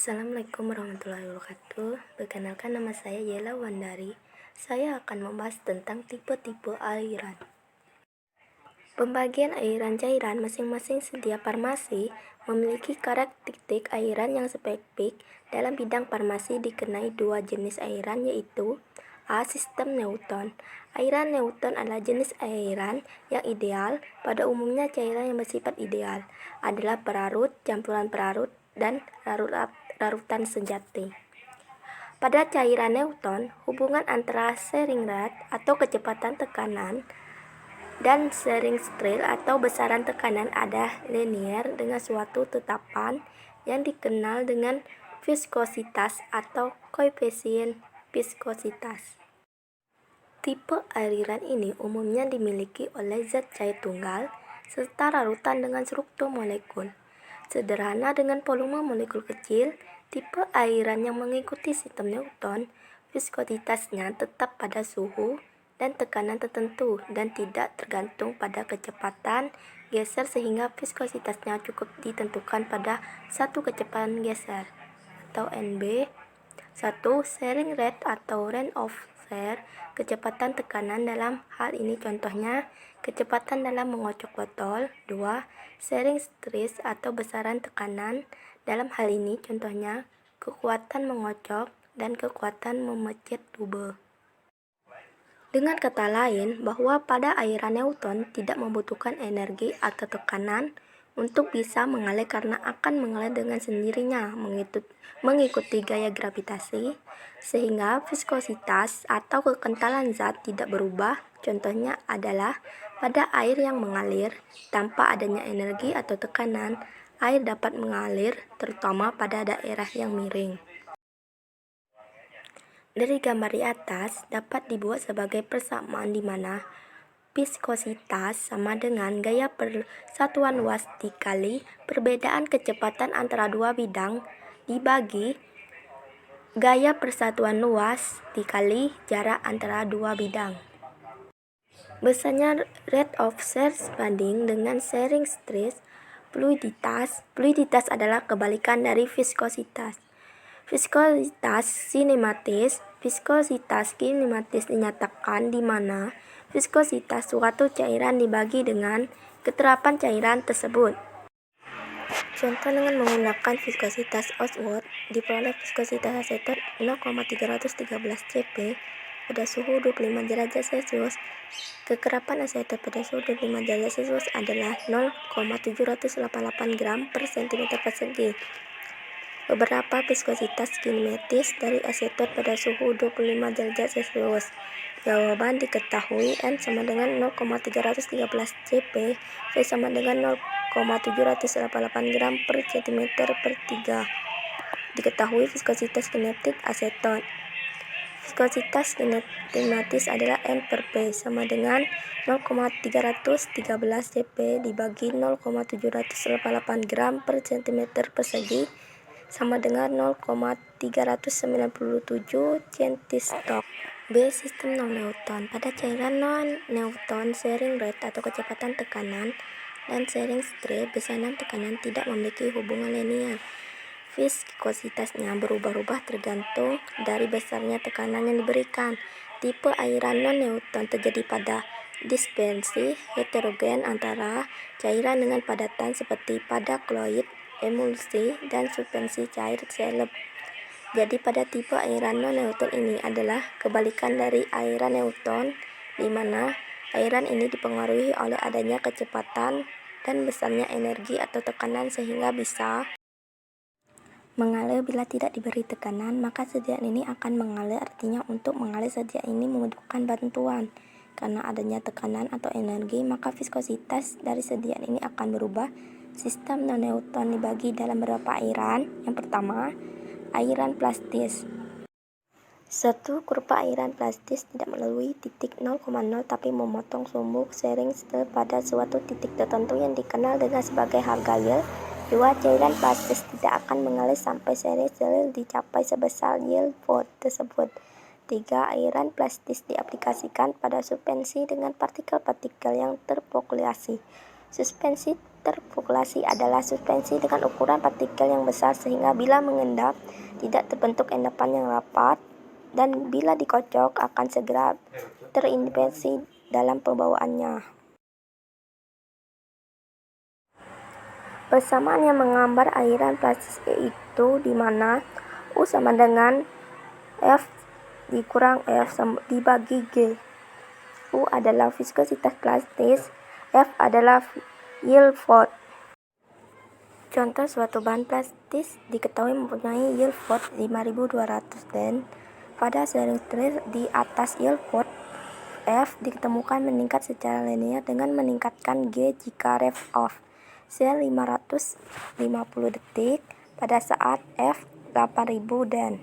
Assalamualaikum warahmatullahi wabarakatuh. Perkenalkan, nama saya Yela Wandari. Saya akan membahas tentang tipe-tipe airan. Pembagian airan cairan masing-masing setiap farmasi memiliki karakteristik airan yang spesifik. Dalam bidang farmasi dikenai dua jenis airan, yaitu A. Sistem Newton. Airan Newton adalah jenis airan yang ideal. Pada umumnya cairan yang bersifat ideal adalah perarut, campuran perarut, dan larutan sejati. Pada cairan Newton, hubungan antara shearing rate atau kecepatan tekanan dan shearing stress atau besaran tekanan ada linear dengan suatu tetapan yang dikenal dengan viskositas atau koefisien viskositas. Tipe airan ini umumnya dimiliki oleh zat cair tunggal serta larutan dengan struktur molekul sederhana dengan volume molekul kecil. Tipe airan yang mengikuti sistem Newton, viskositasnya tetap pada suhu dan tekanan tertentu dan tidak tergantung pada kecepatan geser, sehingga viskositasnya cukup ditentukan pada satu kecepatan geser atau NB. 1. Shearing rate atau range of shear, kecepatan tekanan dalam hal ini contohnya kecepatan dalam mengocok botol. 2. Shearing stress atau besaran tekanan, dalam hal ini contohnya kekuatan mengocok dan kekuatan memecet tube. Dengan kata lain, bahwa pada airan Newton tidak membutuhkan energi atau tekanan untuk bisa mengalir karena akan mengalir dengan sendirinya mengikuti gaya gravitasi, sehingga viskositas atau kekentalan zat tidak berubah. Contohnya adalah pada air yang mengalir tanpa adanya energi atau tekanan, air dapat mengalir terutama pada daerah yang miring. Dari gambar di atas dapat dibuat sebagai persamaan di mana viskositas sama dengan gaya persatuan luas dikali perbedaan kecepatan antara dua bidang dibagi gaya persatuan luas dikali jarak antara dua bidang. Besarnya rate of shear sebanding dengan shearing stress. Fluiditas adalah kebalikan dari viskositas. Viskositas kinematis dinyatakan di mana viskositas suatu cairan dibagi dengan keterapan cairan tersebut. Contoh dengan menggunakan viskositas Oswald, diperoleh viskositas asetot 0,313 cp pada suhu 25 derajat Celcius. Kekerapan asetot pada suhu 25 derajat Celcius adalah 0,788 gram per cm persegi. Beberapa viskositas kinematis dari asetot pada suhu 25 derajat Celcius. Jawaban diketahui N sama dengan 0,313 cp, V sama dengan 0,788 gram per cm per 3. Diketahui viskositas kinetik asetot. Viskositas kinematis adalah N per P sama dengan 0,313 cp dibagi 0,788 gram per cm persegi sama dengan 0,397 centistok. B. Sistem non-Newton. Pada cairan non-Newton, shearing rate atau kecepatan tekanan dan shearing stress besaran tekanan tidak memiliki hubungan linear. Viskositasnya berubah-ubah tergantung dari besarnya tekanan yang diberikan. Tipe airan non-Newton terjadi pada dispersi heterogen antara cairan dengan padatan seperti pada kloid, emulsi, dan suspensi cair seleb. Jadi pada tipe airan non-Newton ini adalah kebalikan dari airan Newton, di mana airan ini dipengaruhi oleh adanya kecepatan dan besarnya energi atau tekanan sehingga bisa mengalir. Bila tidak diberi tekanan, maka sediaan ini akan mengalir. Artinya untuk mengalir sediaan ini membutuhkan bantuan. Karena adanya tekanan atau energi, maka viskositas dari sediaan ini akan berubah. Sistem non-Newton dibagi dalam beberapa airan. Yang pertama, airan plastis. 1. Kurva airan plastis tidak melalui titik 0,0 tapi memotong sumbu shearing stress pada suatu titik tertentu yang dikenal dengan sebagai harga yield. 2. Cairan plastis tidak akan mengalir sampai shearing stress dicapai sebesar yield tersebut. 3. Airan plastis diaplikasikan pada suspensi dengan partikel-partikel yang terpopulasi. Suspensi interpolasi adalah suspensi dengan ukuran partikel yang besar sehingga bila mengendap tidak terbentuk endapan yang rapat dan bila dikocok akan segera terintervensi dalam pembawaannya. Persamaan yang menggambar airan plastis yaitu di mana U sama dengan F dikurang F dibagi G. U adalah viskositas plastis, F adalah yield force. Contoh suatu bahan plastis diketahui mempunyai yield force 5200 dan pada sharing stress di atas yield force F ditemukan meningkat secara linear dengan meningkatkan G jika rate of share 550 detik pada saat F 8000 dan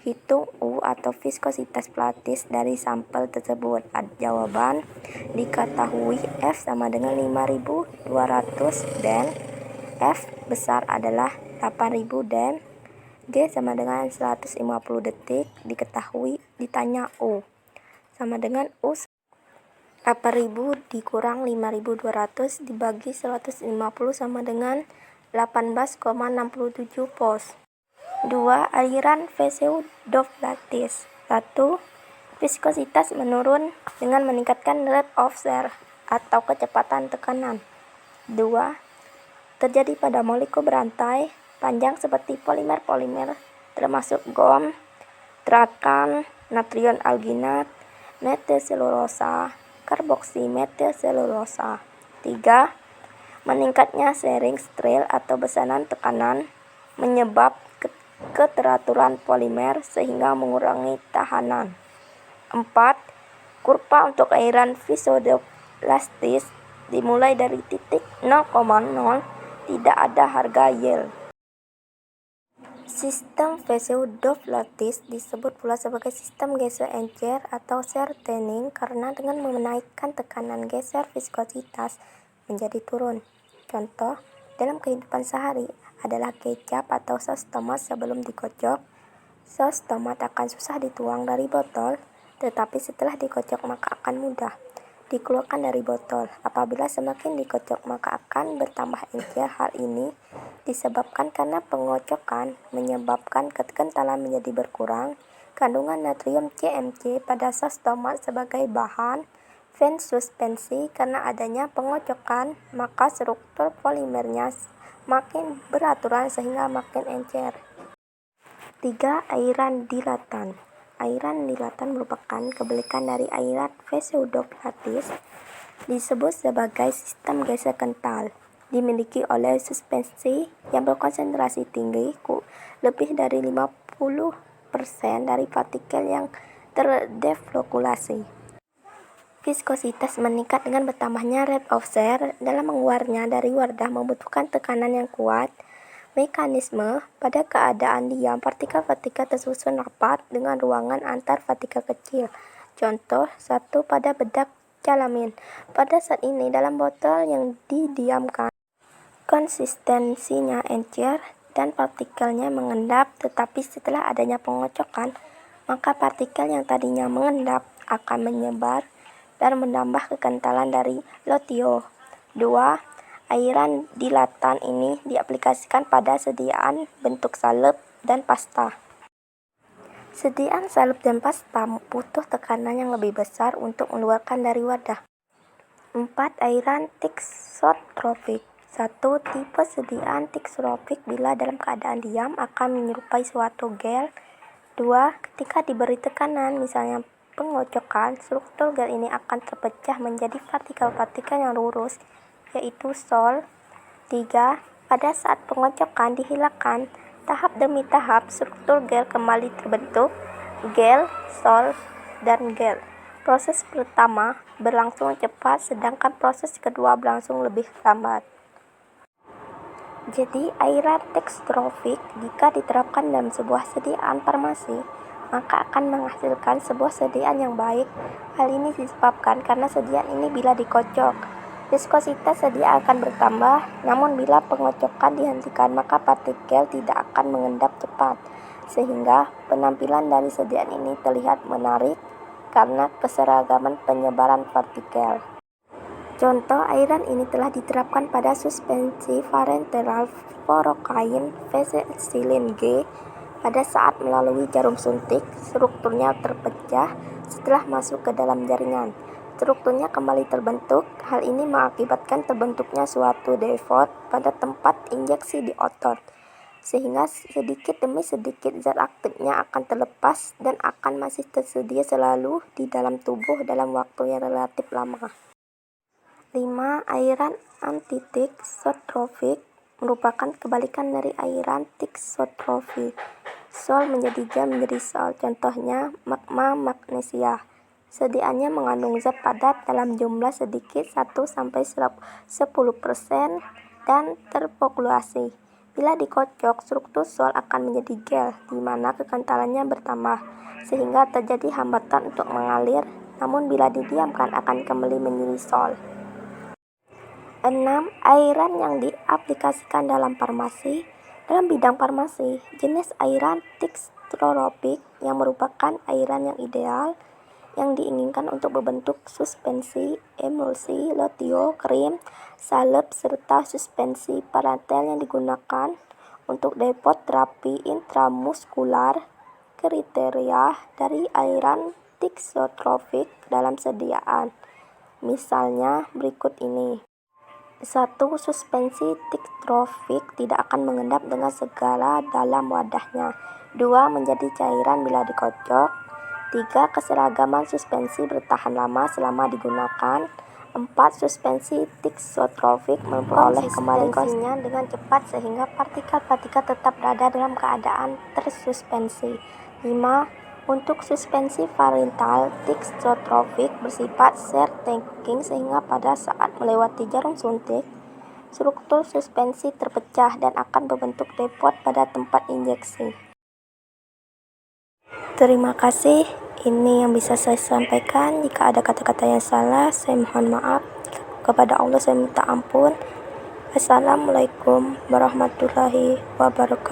hitung U atau viskositas plastis dari sampel tersebut. Jawaban diketahui F sama dengan 5200 dan F besar adalah 8000 dan G sama dengan 150 detik diketahui. Ditanya U sama dengan U 8000 dikurang 5200 dibagi 150 sama dengan 18,67 pos. 2. Aliran pseudo-plastis. 1. Viskositas menurun dengan meningkatkan rate of share atau kecepatan tekanan. 2. Terjadi pada molekul berantai panjang seperti polimer-polimer termasuk gom, trakan, natrium alginat, metilselulosa, karboksi metilselulosa. 3. Meningkatnya sharing stress atau besaran tekanan menyebab keteraturan polimer sehingga mengurangi tahanan. 4. Kurva untuk airan pseudo-plastis dimulai dari titik 0,0 tidak ada harga yield. Sistem pseudo-plastis disebut pula sebagai sistem geser-encer atau shortening karena dengan menaikkan tekanan geser viskositas menjadi turun. Contoh dalam kehidupan sehari adalah kecap atau saus tomat sebelum dikocok. Saus tomat akan susah dituang dari botol, tetapi setelah dikocok maka akan mudah dikeluarkan dari botol. Apabila semakin dikocok maka akan bertambah encer. Hal ini disebabkan karena pengocokan menyebabkan kekentalan menjadi berkurang. Kandungan natrium CMC pada saus tomat sebagai bahan fan suspensi karena adanya pengocokan maka struktur polimernya makin beraturan sehingga makin encer. 3. Airan dilatan. Airan dilatan merupakan kebalikan dari airan pseudo-plastis. Disebut sebagai sistem geser kental. Dimiliki oleh suspensi yang berkonsentrasi tinggi, lebih dari 50% dari partikel yang terdeflokulasi. Viskositas meningkat dengan bertambahnya rate of share. Dalam mengeluarnya dari wadah membutuhkan tekanan yang kuat. Mekanisme pada keadaan diam, partikel-partikel tersusun rapat dengan ruangan antar partikel kecil. Contoh 1 pada bedak calamin. Pada saat ini dalam botol yang didiamkan, konsistensinya encer dan partikelnya mengendap, tetapi setelah adanya pengocokan, maka partikel yang tadinya mengendap akan menyebar dan menambah kekentalan dari lotio. 2. Airan dilatan ini diaplikasikan pada sediaan bentuk salep dan pasta. Sediaan salep dan pasta butuh tekanan yang lebih besar untuk mengeluarkan dari wadah. 4. Airan thixotropik. 1. Tipe sediaan thixotropik bila dalam keadaan diam akan menyerupai suatu gel. 2. Ketika diberi tekanan, misalnya pengocokan, struktur gel ini akan terpecah menjadi partikel-partikel yang lurus, yaitu sol. 3. Pada saat pengocokan dihilangkan, tahap demi tahap struktur gel kembali terbentuk, gel, sol, dan gel. Proses pertama berlangsung cepat, sedangkan proses kedua berlangsung lebih lambat. Jadi, airan thixotropik jika diterapkan dalam sebuah sediaan farmasi, maka akan menghasilkan sebuah sediaan yang baik. Hal ini disebabkan karena sediaan ini bila dikocok, viskositas sediaan akan bertambah, namun bila pengocokan dihentikan maka partikel tidak akan mengendap cepat, sehingga penampilan dari sediaan ini terlihat menarik karena keseragaman penyebaran partikel. Contoh airan ini telah diterapkan pada suspensi parenteral fluorokain penicillin G. Pada saat melalui jarum suntik, strukturnya terpecah setelah masuk ke dalam jaringan. Strukturnya kembali terbentuk. Hal ini mengakibatkan terbentuknya suatu depot pada tempat injeksi di otot, sehingga sedikit demi sedikit zat aktifnya akan terlepas dan akan masih tersedia selalu di dalam tubuh dalam waktu yang relatif lama. 5. Airan antitixotrofik merupakan kebalikan dari airan tixotrofik. Sol menjadi gel menjadi sol. Contohnya magma magnesia. Sediaannya mengandung zat padat dalam jumlah sedikit 1-10% dan terpopulasi. Bila dikocok, struktur sol akan menjadi gel, di mana kekentalannya bertambah, sehingga terjadi hambatan untuk mengalir, namun bila didiamkan akan kembali menjadi sol. 6. Airan yang diaplikasikan dalam farmasi. Dalam bidang farmasi, jenis airan tixotrofik yang merupakan airan yang ideal yang diinginkan untuk berbentuk suspensi, emulsi, lotio, krim, salep, serta suspensi parenteral yang digunakan untuk depot terapi intramuskular. Kriteria dari airan tixotrofik dalam sediaan, misalnya berikut ini. 1. Suspensi tixotrofik tidak akan mengendap dengan segera dalam wadahnya. 2. Menjadi cairan bila dikocok. 3. Keseragaman suspensi bertahan lama selama digunakan. 4. Suspensi tixotrofik memperoleh kembali konsistensinya dengan cepat sehingga partikel-partikel tetap berada dalam keadaan tersuspensi. 5. Untuk suspensi parenteral tixotrofik bersifat shear tanking sehingga pada saat melewati jarum suntik, struktur suspensi terpecah dan akan berbentuk depot pada tempat injeksi. Terima kasih. Ini yang bisa saya sampaikan. Jika ada kata-kata yang salah, saya mohon maaf. Kepada Allah saya minta ampun. Assalamualaikum warahmatullahi wabarakatuh.